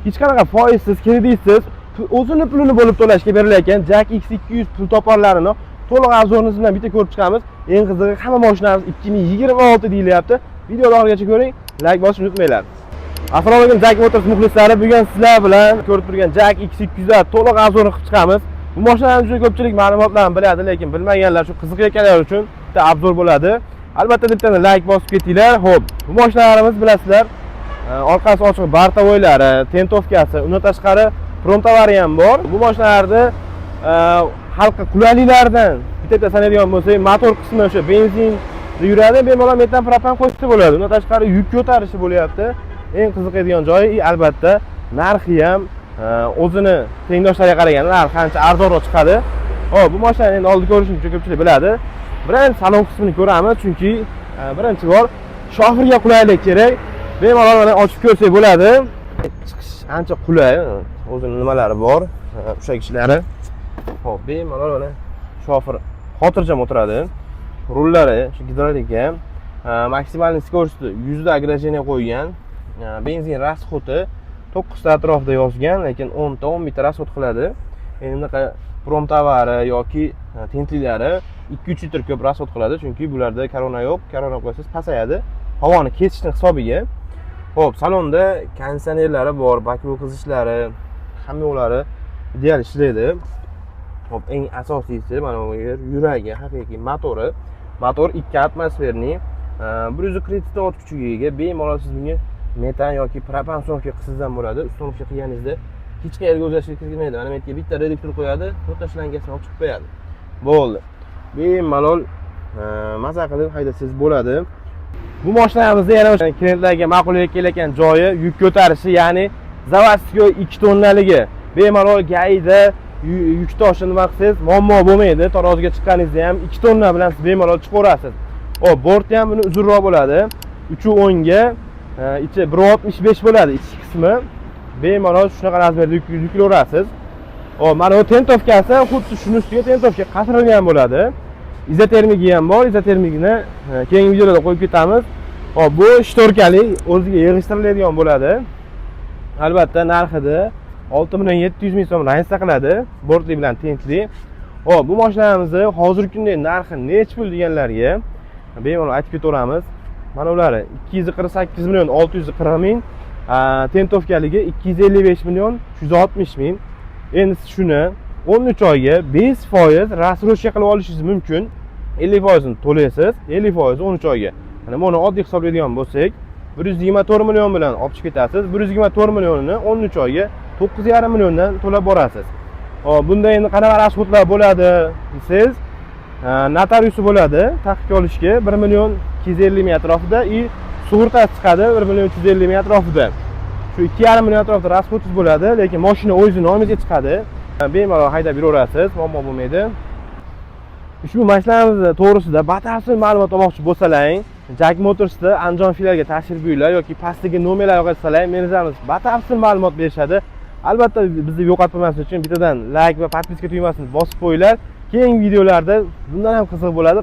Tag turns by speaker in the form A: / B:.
A: hech qanaqa foizsiz, kreditsiz, o'zini pulini bo'lib to'lashga berilayotgan Jack X200 pul toparlarini to'liq arzonisi bilan bitta ko'rib chiqamiz. Eng qizig'i hamma mashinamiz 2026 deyilyapti. Videoni oxirigacha ko'ring, like bosishni unutmanglar. Assalomu alaykum Jack Motors muxlislari. Bugun sizlar bilan ko'rib turgan Jack X200 da to'liq arzon qilib chiqamiz. Bu mashinani juda ko'pchilik ma'lumotlarni biladi, lekin bilmaganlar shu qiziqayotganlar uchun bitta obzor bo'ladi. Albatta bitta like bosib ketinglar. Xo'p, bu mashinalarimiz bilasizlar, orqasi ochiq bartavoylari, tentovkasi, undan tashqari prontovari ham bor. Bu mashinalarni xalqqa qulayliklaridan bitta sanaydigan bo'lsak, motor qismi o'sha benzin yuradi, bemalol metan propan qo'shsa bo'ladi. Undan tashqari yuk ko'tarishi bo'lyapti. Eng qiziqadigan joyi albatta narxi ham o'zini tengdoshlariga qaraganda narxi ancha arzonroq chiqadi. Xo'p, bu mashinani endi oldi ko'rishni juda ko'pchilik biladi. Birinchi salon qismini ko'ramiz, chunki birinchi bor shoferga qulaylik kerak. Bemalol mana ochib ko'rsak bo'ladi. Chiqish ancha qulay, o'zining nimalari bor, o'sha kishlari. Xo'p, bemalol mana shofer xotirjam o'tiradi. Rullari shu gidrolika, maksimal skorosti 100 da ограничение qo'ygan. Benzin расходi 9 ta atrofida yozgan, lekin 10 ta 11 ta расход qiladi. Endi bunaqa prom-tovari yoki tentlilari 2-3 litr ko'p расход qiladi, chunki bularda korona yo'q. Korona qo'ysangiz pasayadi. Havoni kesishning hisobiga. Xo'p, salonda konditsionerlari bor, bakro qizishlari, hamma yo'llari ideal ishlaydi. Xo'p, eng asosiysi mana bu yuragi, haqiqiy motori. Motor 2 atmosferli 140 ot kuchiga ega. Bemalol siz bunga metan yoki propan uстановка qilsangiz ham bo'ladi. Uстановка qilganingizda hech qayerga o'zgarishga kirmaydi. Mana bu yerga bitta reduktor qo'yadi, to'rtta shlangasini olib chiqib qo'yadi. Bo'ldi. Bemalol maza qilib haydasangiz bo'ladi. Bu mashinamizda yana o'sha klientlarga ma'qulga kelayotgan joyi yuk ko'tarishi, ya'ni заводской 2 tonnaligi. Bemalol gaida yuk toshini nima qilsangiz muammo bo'lmaydi. Taroziga chiqqaningizda ham 2 tonna bilan siz bemalol chiqaverasiz. Hop, borti ham buni uzunroq bo'ladi. 3.10 ga, ichi 1.65 bo'ladi ichki qismi. Bemalol shunaqa razmerda yuklaverasiz. Hop, mana bu tentovkasi xuddi shuni ustiga tentovka qasrilgan bo'ladi. Izotermigi ham bor. Izotermigini keyingi videolarda qo'yib ketamiz. Hop, bu shtorkali o'ziga yig'ishtiriladigan bo'ladi. Albatta narxida 6.700.000 so'm ransa qiladi, bortli bilan tentli. Hop, bu mashinamizni hozirgi kunda narxi necha pul deganlarga bemalol aytib ketaveramiz. Mana ular 248.640.000, tentovkaligi 255.360.000. Endi siz shuni 13 oyga 5% рассрочка qilib olishingiz mumkin. 50% ni to'laysiz, 50% 13 oyga. Mana buni oddiy hisoblaydigan bo'lsak, 124 million bilan olib chiqib ketasiz. 124 millionini 13 oyga 9,5 milliondan to'lab borasiz. Hop, bunda endi qanaqa rasxodlar bo'ladi desangiz, notariusi bo'ladi, taqiq olishga 1.250.000 atrofida и sug'urtasi chiqadi 1.350.000 atrofida. Shu 2,5 million atrofida rasxodingiz bo'ladi, lekin mashina o'zining nomingizga chiqadi. Bemalol haydab yuraverasiz, muammo bo'lmaydi. Ushbu mashinamiz to'g'risida batafsil ma'lumot olmoqchi bo'lsalaring, Jack Motorsda Andijon filialiga tashrif buyurlar yoki pastdagi nomerlarga yozsalar, menejamiz batafsil ma'lumot berishadi. Albatta bizni yo'qotmaslik uchun bittadan like va podpiska tugmasini bosib qo'yinglar. Keyingi videolarda bundan ham qiziq bo'ladi.